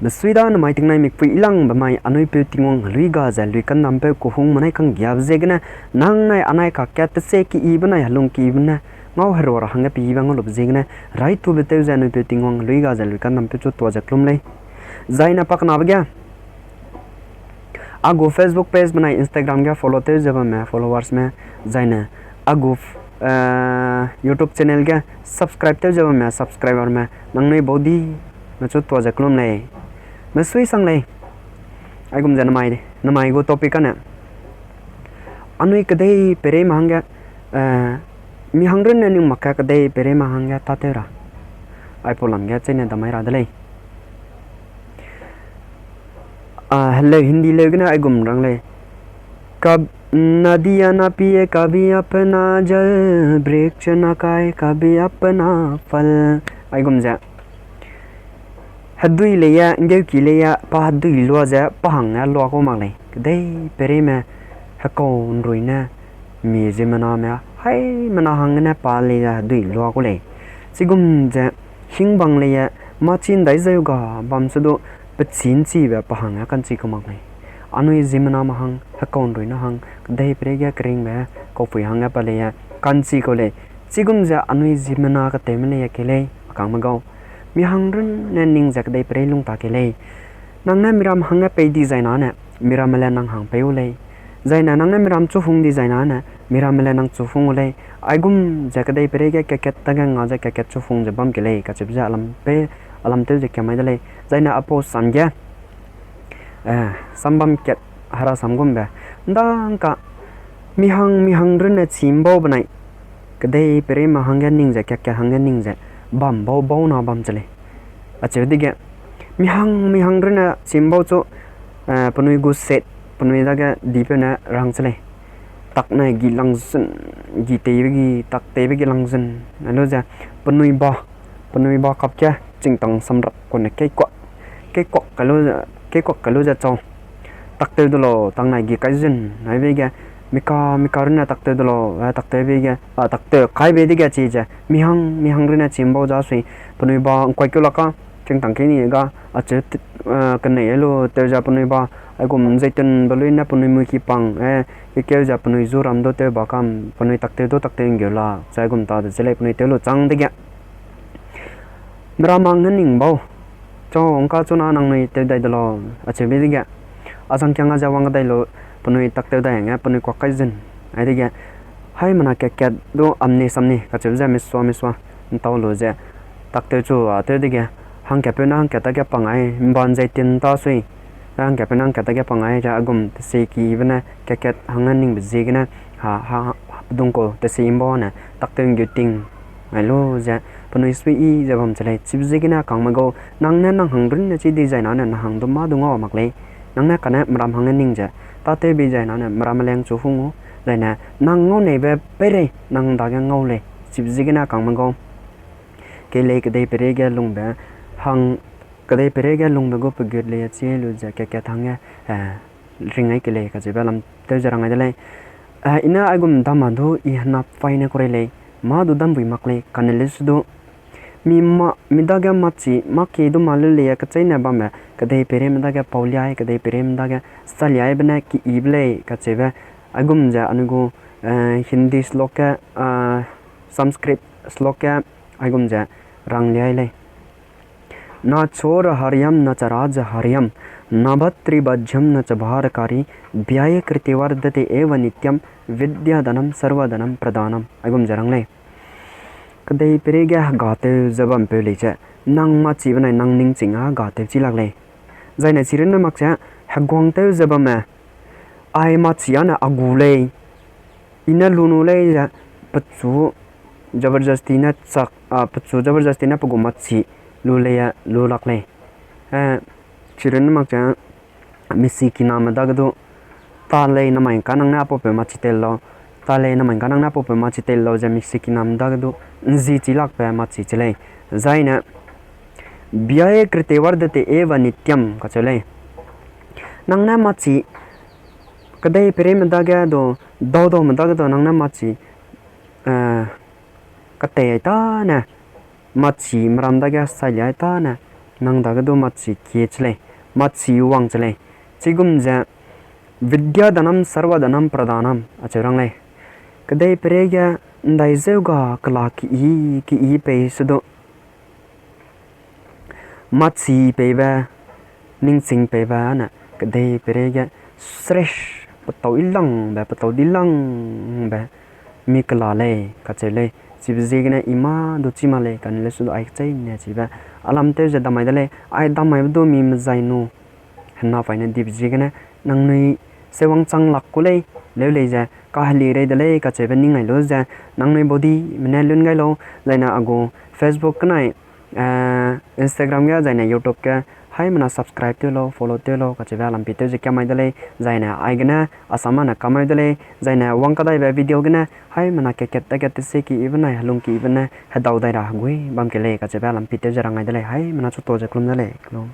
Beswida na mai tingnai mik pui ilang ba mai anoi pe tingong lui ga za lui kan nam pe ko hung manai kang gyab zegna nang nai anai ka kya te se ki ibna halung ki ibna ngau hero ra hanga pi ibang lob zegna rai tu be te za anoi pe tingong lui ga za lui kan nam pe chu to za klum lei zaina pak na bagya ago Facebook page banai Instagram ga follow te za ba me followers me zaina ago YouTube channel ga subscribe te za ba me subscriber me nang nei bodi na chu to za klum lei Mesui sang lei ai gum jana mai na mai go topic kana anui kadai pere mahanga mi hangren ne makka kadai pere mahanga tatera ai polam ga chene da mai ra dalai hello hindi legna ai gum rang le कब नदियाँ ना पिए कभी अपना जल वृक्ष न खाए कभी अपना फल ai gum ja hadui leya ngeu ki leya pa hadui lo ja pa hanga lo ko mang nei dei pere me ha ko rui na mi je mana me hai mana hang na pa le ya dui lo ko le sigum ja hing bang le ya ma chin dai zeu ga bam su do pe chin chi ba pa hanga kan chi ko mang nei anui je mana ma hang ha ko rui na hang dei pere ga kring me ko pui hanga pa le ya kan chi ko le sigum ja anui je mana ka te me le ya ke le kang ma go mi hangren ne ning jak dai pre lung ta ke le nang na miram hanga pe design ana miram le nang hang pe le zaina nang na miram chu hung design ana miram le nang chu hung le aigum jak dai pre ke ket ta ga nga ja ke chu hung ja bam ke le ka chip ja alam pe alam te je ke mai le zaina apo sam ja sambam ket hara samgum ba dang ka mi hangren ne chimbo banai ke dai pre ma hanga ning ja ke hanga ning ja bam bau na bam chale ache dige mi hang rena simbo cho panui gu set panui daga dipe na rang chale tak na gi langzen gi te gi tak te gi langzen alo ja panui ba kap cha ching tang samrap ko ne ke ko kalo ja chong tak te dolo tang na gi kai zen nai ve ga mika rena tak te dolo tak te ve ga tak te kai ve diga chi ja mi hang rena chimbo ja sui panui ba kwai ko laka ching tang ke ni ga ache kan nei lo te ja panui ba ai gum zaitan balui na panui mu ki pang ke ja panui zu ram do te ba kam panui tak te ngela chai gum ta de chele panui te lo chang de ga mramang ning bau cho ong ka chuna nang nei te dai dalo ache be diga asang kyang ja wang dai lo panui tak te dai nga panui ko kai jin ai de ga hai mana ke do amne samne ka che ja mi swa taw lo ja tak te chu te de ga hang ke pe nang ke ta ke pangai ban jai tin ta sui hang ke pe nang ke ta ke pangai ja agum te se ki bana ke hang ning be je gna ha dung ko te se imbo na tak te ngi ting ai lo ja panui sui i ja bam chale chip je gna kang ma go nang na nang hang rin na chi design na hang do ma dung mak le nang na kana mram hang ning ja ta te be ja na mram leng chu fungu lai na nang ngo ne be pe re nang da ga ngo le chip je gna kang ma go ke le ke dei pere ga lung ba hang ke dei pere ga lung ba go pe ge le che lu ja ke thang ga ring ai ke le ka je ba lam te ja rang ai le ina agum dama do I na faina kore le ma do dam bui mak le kan le su do mi da ga ma chi ma ke do ma le ya ka chai na ba ma ke dei pere ma da ga paulia ke dei pere ma da ga salia ai bana ki ible ka che ba agum ja anu go hindi sloka sanskrit sloka agum ja rang le na chor haryam na charaj haryam na bhatri bajyam na chabharkari vyaya kriti vardate eva nityam vidyadanam sarvadanam pradanam agum jarang le kadai perega gate zabam pele cha nang ma chi banai nang ning chinga gate chi lak le zaina chiren mak cha hagwang te zabam ai ma chi ana agule ina lunu le ja pachu जबरदस्ती ना चक पछु जबरदस्ती ना पगु मच्छी लुलेया लुलकले चिरन मकचा मिसी की नाम दगदो ताले न माइन कानंग ना पोपे मच्छी तेलो ताले न माइन कानंग ना पोपे मच्छी तेलो जे मिसी की नाम दगदो जी चिलक पे मच्छी चले जाइना व्यय कृते वर्धते एव नित्यम कचले नंगना मच्छी कदे प्रेम दगा दो दो मदगदो नंगना मच्छी kate ta na machi mram da ga sa ya ta na nang da ga do mat si ke chle mat si wang chle chigum ja vidya danam sarva danam pradhanam achurang le kadai prega ndai zeuga kala ki i pe sudo mat si pe ba ning sing pe ba na kadai prega fresh patau ilang ba patau dilang ba mi kala le ka chele sibzegna ima do chimale kan le su ai chai ne chiba alam te ja damai dale ai damai do mi mzainu hanna faina dibjegna nang nei sewang chang lak kule le le ja ka hali re dale ka chebe ning ai lo ja nang nei body mena lun gai lo zaina ago facebook nai instagram ga zaina youtube ka hai mana subscribe te lo follow te lo ka chebe alam pite je kamai dale zaina ai gna asama na kamai dale zaina wang ka dai ba video gna hai mana ke ket ta ke se ki even na halung ki even na ha dau dai ra gui bam ke le ka chebe alam pite je rangai dale hai mana chu to je klum dale klum